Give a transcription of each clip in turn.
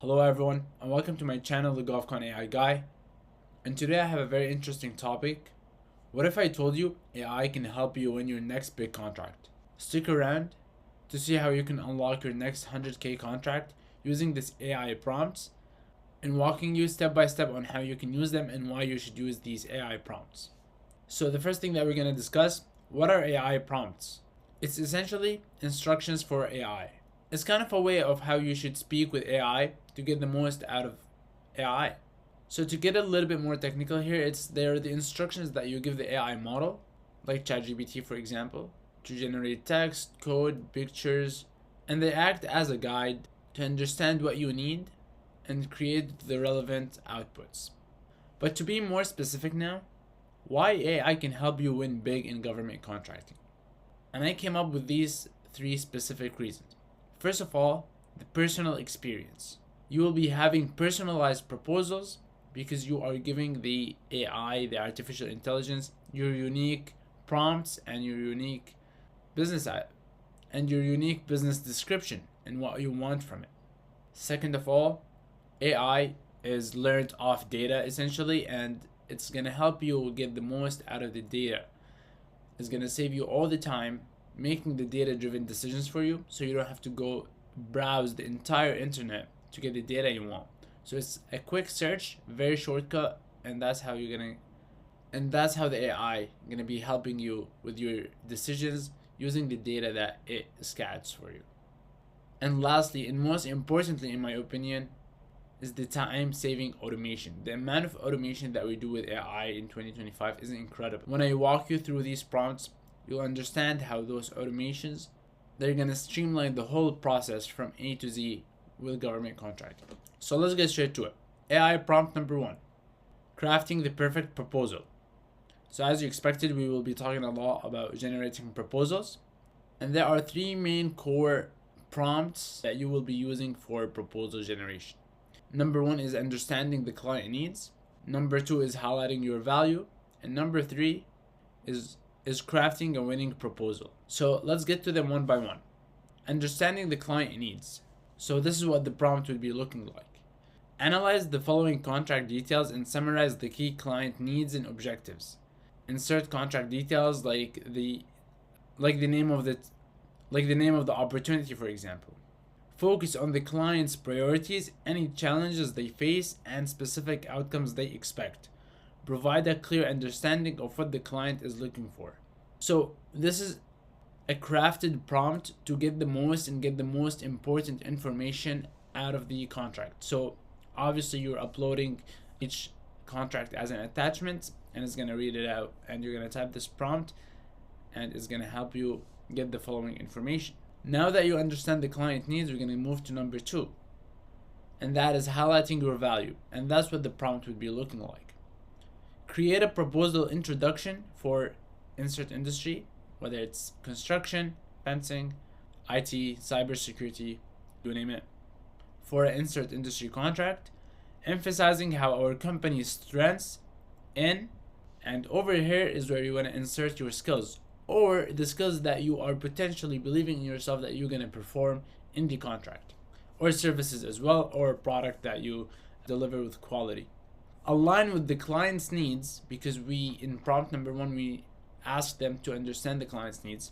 Hello everyone and welcome to my channel, the GolfCon AI Guy. And today I have a very interesting topic. What if I told you AI can help you win your next big contract? Stick around to see how you can unlock your next 100k contract using this AI prompts and walking you step by step on how you can use them and why you should use these AI prompts. So the first thing that we're going to discuss, what are AI prompts? It's essentially instructions for AI. It's kind of a way of how you should speak with AI to get the most out of AI. So to get a little bit more technical here, they're the instructions that you give the AI model, like ChatGPT for example, to generate text, code, pictures, and they act as a guide to understand what you need and create the relevant outputs. But to be more specific now, why AI can help you win big in government contracting. And I came up with these three specific reasons. First of all, the personal experience. You will be having personalized proposals because you are giving the AI, the artificial intelligence, your unique prompts and your unique business description and what you want from it. Second of all, AI is learned off data essentially, and it's gonna help you get the most out of the data. It's gonna save you all the time making the data-driven decisions for you, so you don't have to go browse the entire internet to get the data you want. So it's a quick search, very shortcut, and that's how the AI gonna be helping you with your decisions using the data that it scouts for you. And lastly, and most importantly in my opinion, is the time-saving automation. The amount of automation that we do with AI in 2025 is incredible. When I walk you through these prompts, you'll understand how those automations, they're gonna streamline the whole process from A to Z with government contract. So let's get straight to it. AI prompt number 1, crafting the perfect proposal. So as you expected, we will be talking a lot about generating proposals. And there are three main core prompts that you will be using for proposal generation. Number 1 is understanding the client needs. Number 2 is highlighting your value. And number 3 is crafting a winning proposal. So let's get to them one by one. Understanding the client needs. So this is what the prompt would be looking like. Analyze the following contract details and summarize the key client needs and objectives. Insert contract details like the name of the opportunity, for example. Focus on the client's priorities, any challenges they face, and specific outcomes they expect. Provide a clear understanding of what the client is looking for. So this is a crafted prompt to get the most important information out of the contract. So obviously you're uploading each contract as an attachment, and it's going to read it out, and you're going to type this prompt and it's going to help you get the following information. Now that you understand the client needs, we're going to move to number 2, and that is highlighting your value. And that's what the prompt would be looking like. Create a proposal introduction for insert industry, whether it's construction, fencing, IT, cybersecurity, you name it, for an insert industry contract, emphasizing how our company's strengths in, and over here is where you want to insert your skills, or the skills that you are potentially believing in yourself that you're going to perform in the contract, or services as well, or a product that you deliver with quality. Align with the client's needs, because in prompt number 1 we ask them to understand the client's needs,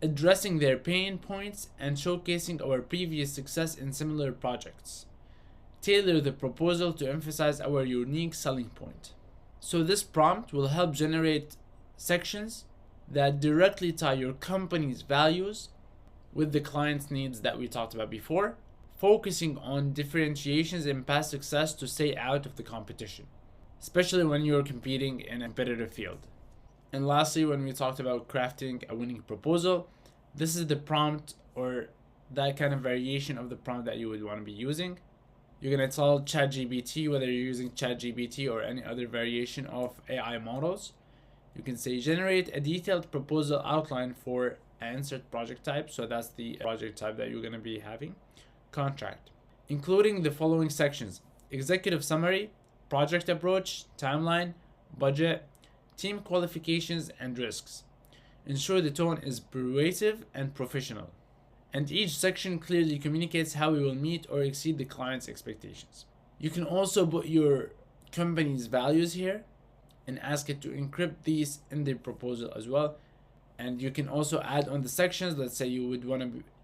addressing their pain points and showcasing our previous success in similar projects. Tailor the proposal to emphasize our unique selling point. So this prompt will help generate sections that directly tie your company's values with the client's needs that we talked about before, focusing on differentiations and past success to stay out of the competition, especially when you're competing in a competitive field. And lastly, when we talked about crafting a winning proposal, this is the prompt, or that kind of variation of the prompt that you would want to be using. You're going to tell ChatGPT, whether you're using ChatGPT or any other variation of AI models, you can say generate a detailed proposal outline for an insert project type. So that's the project type that you're going to be having. Contract, including the following sections: executive summary, project approach, timeline, budget, team qualifications, and risks. Ensure the tone is persuasive and professional. and each section clearly communicates how we will meet or exceed the client's expectations. You can also put your company's values here and ask it to encrypt these in the proposal as well. And you can also add on the sections. Let's say you would want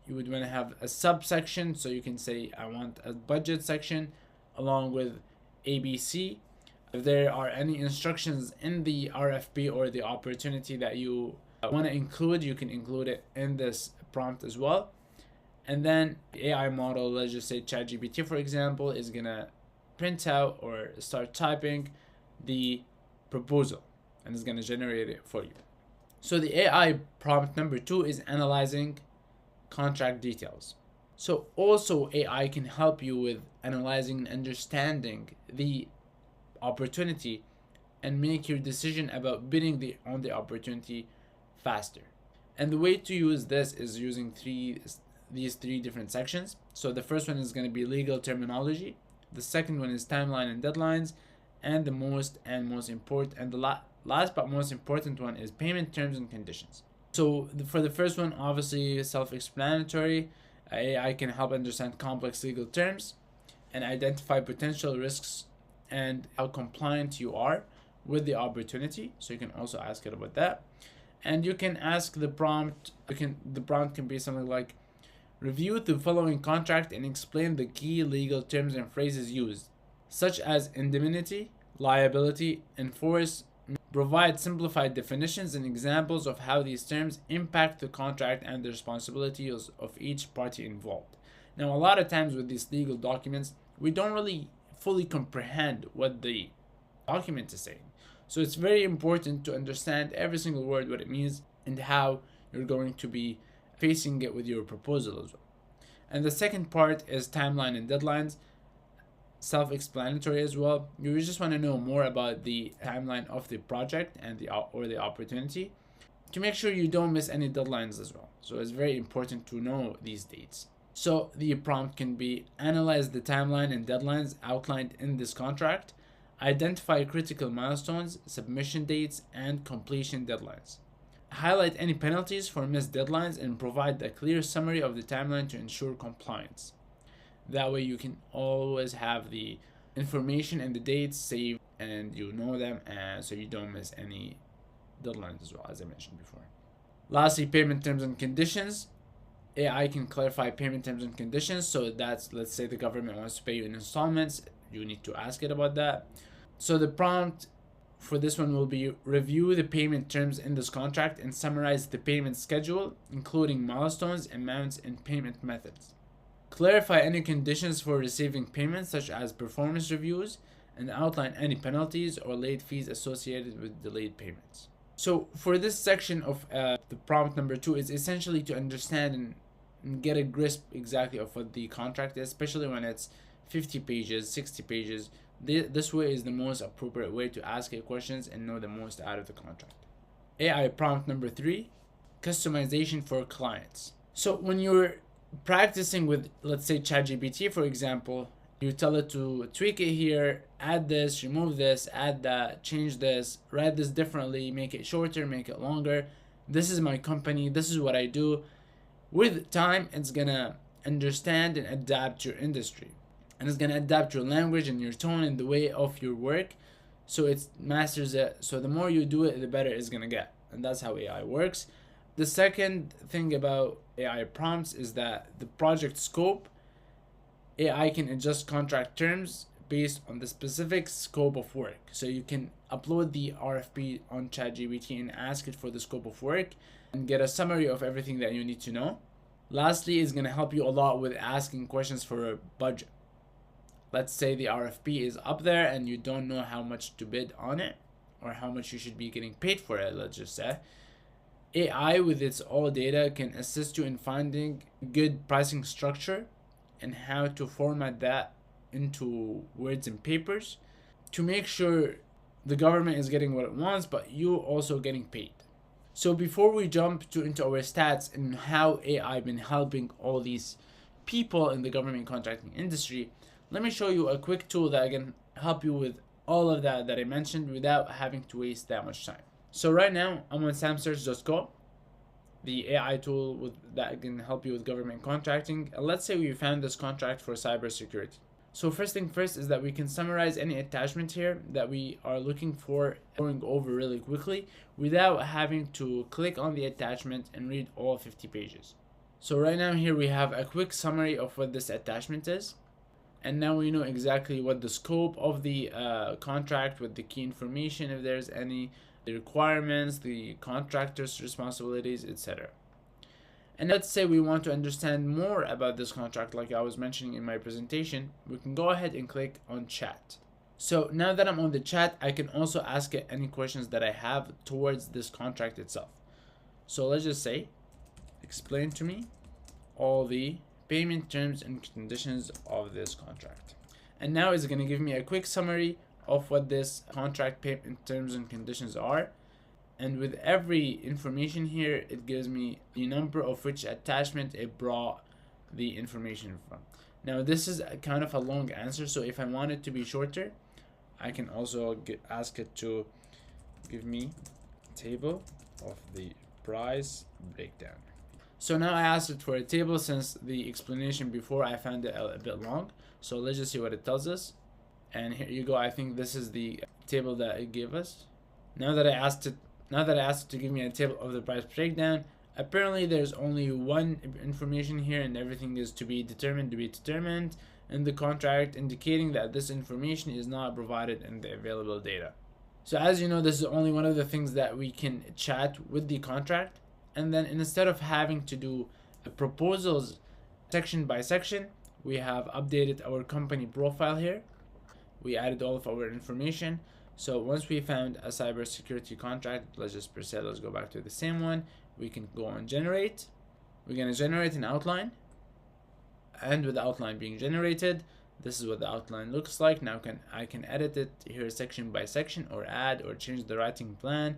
to have a subsection, so you can say I want a budget section along with ABC. If there are any instructions in the RFP or the opportunity that you want to include, you can include it in this prompt as well. And then the AI model, let's just say ChatGPT for example, is gonna print out or start typing the proposal and it's gonna generate it for you. So the AI prompt number 2 is analyzing contract details. So also AI can help you with analyzing and understanding the opportunity and make your decision about bidding on the opportunity faster. And the way to use this is using these three different sections. So the first one is going to be legal terminology. The second one is timeline and deadlines, and the most important and the last but most important one is payment terms and conditions. So for the first one, obviously self-explanatory. AI can help understand complex legal terms and identify potential risks and how compliant you are with the opportunity. So you can also ask it about that. And you can ask the prompt, the prompt can be something like, review the following contract and explain the key legal terms and phrases used, such as indemnity, liability, enforce. Provide simplified definitions and examples of how these terms impact the contract and the responsibilities of each party involved. Now, a lot of times with these legal documents, we don't really fully comprehend what the document is saying. So it's very important to understand every single word, what it means, and how you're going to be facing it with your proposal as well. And the second part is timeline and deadlines. Self-explanatory as well. You just want to know more about the timeline of the project and the opportunity to make sure you don't miss any deadlines as well. So it's very important to know these dates. So the prompt can be analyze the timeline and deadlines outlined in this contract, identify critical milestones, submission dates, and completion deadlines. Highlight any penalties for missed deadlines and provide a clear summary of the timeline to ensure compliance. That way you can always have the information and the dates saved and you know them, and so you don't miss any deadlines as well, as I mentioned before. Lastly, payment terms and conditions. AI can clarify payment terms and conditions. So that's, let's say the government wants to pay you in installments, you need to ask it about that. So the prompt for this one will be review the payment terms in this contract and summarize the payment schedule, including milestones, amounts, and payment methods. Clarify any conditions for receiving payments, such as performance reviews, and outline any penalties or late fees associated with delayed payments. So for this section of the prompt number 2 is essentially to understand and get a grasp exactly of what the contract is, especially when it's 50 pages, 60 pages. This way is the most appropriate way to ask it questions and know the most out of the contract. AI prompt number 3, customization for clients. So when you're practicing with, let's say, ChatGPT for example, you tell it to tweak it here, add this, remove this, add that, change this, write this differently, make it shorter, make it longer. This is my company, this is what I do. With time, it's gonna understand and adapt your industry, and it's gonna adapt your language and your tone and the way of your work, so it masters it. So the more you do it, the better it's gonna get, and that's how AI works. The second thing about AI prompts is that the project scope, AI can adjust contract terms based on the specific scope of work. So you can upload the RFP on ChatGPT and ask it for the scope of work and get a summary of everything that you need to know. Lastly, it's going to help you a lot with asking questions for a budget. Let's say the RFP is up there and you don't know how much to bid on it or how much you should be getting paid for it, let's just say. AI with its all data can assist you in finding good pricing structure and how to format that into words and papers to make sure the government is getting what it wants, but you also getting paid. So before we jump into our stats and how AI been helping all these people in the government contracting industry, let me show you a quick tool that can help you with all of that I mentioned without having to waste that much time. So right now I'm on samsearch.co. the AI tool that can help you with government contracting. And let's say we found this contract for cybersecurity. So first thing first is that we can summarize any attachment here that we are looking for, going over really quickly without having to click on the attachment and read all 50 pages. So right now here we have a quick summary of what this attachment is. And now we know exactly what the scope of the contract with the key information, if there's any, the requirements, the contractor's responsibilities, etc. And let's say we want to understand more about this contract, like I was mentioning in my presentation, we can go ahead and click on chat. So now that I'm on the chat, I can also ask it any questions that I have towards this contract itself. So let's just say, explain to me all the payment terms and conditions of this contract. And now it's going to give me a quick summary of what this contract payment terms and conditions are. And with every information here, it gives me the number of which attachment it brought the information from. Now this is a kind of a long answer, so if I want it to be shorter, I can also ask it to give me a table of the price breakdown. So now I asked it for a table since the explanation before I found it a bit long. So let's just see what it tells us. And here you go. I think this is the table that it gave us. Now that I asked it to give me a table of the price breakdown, apparently there's only one information here and everything is to be determined in the contract, indicating that this information is not provided in the available data. So as you know, this is only one of the things that we can chat with the contract. And then instead of having to do proposals section by section, we have updated our company profile here. We added all of our information. So once we found a cybersecurity contract, let's just proceed. Let's go back to the same one. We can go on generate. We're going to generate an outline. And with the outline being generated, this is what the outline looks like. Now I can edit it here section by section, or add or change the writing plan,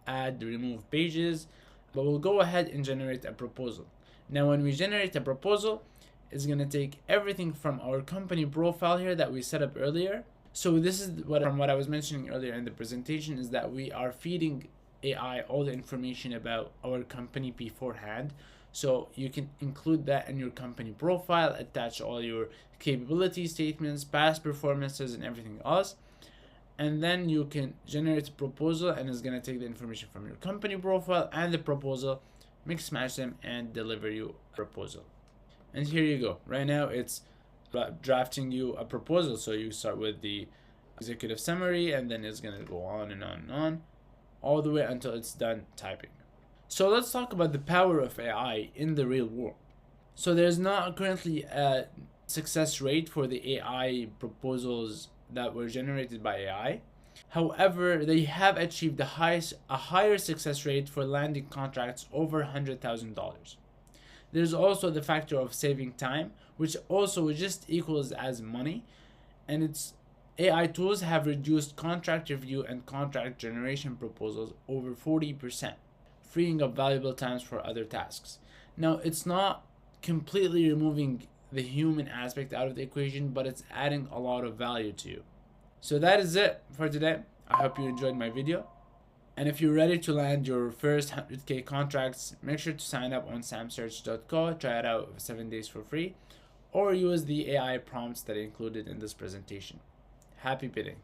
add, remove pages. But we'll go ahead and generate a proposal. Now when we generate a proposal, it's going to take everything from our company profile here that we set up earlier. So this is from what I was mentioning earlier in the presentation, is that we are feeding AI all the information about our company beforehand. So you can include that in your company profile, attach all your capability statements, past performances, and everything else. And then you can generate a proposal, and it's going to take the information from your company profile and the proposal, mix match them, and deliver you a proposal. And here you go. Right now it's drafting you a proposal. So you start with the executive summary, and then it's going to go on and on and on, all the way until it's done typing. So let's talk about the power of AI in the real world. So there's not currently a success rate for the AI proposals that were generated by AI. However, they have achieved a higher success rate for landing contracts over $100,000. There's also the factor of saving time, which also just equals as money, and its AI tools have reduced contract review and contract generation proposals over 40%, freeing up valuable times for other tasks. Now, it's not completely removing the human aspect out of the equation, but it's adding a lot of value to you. So that is it for today. I hope you enjoyed my video. And if you're ready to land your first 100K contracts, make sure to sign up on samsearch.co, try it out for 7 days for free, or use the AI prompts that I included in this presentation. Happy bidding.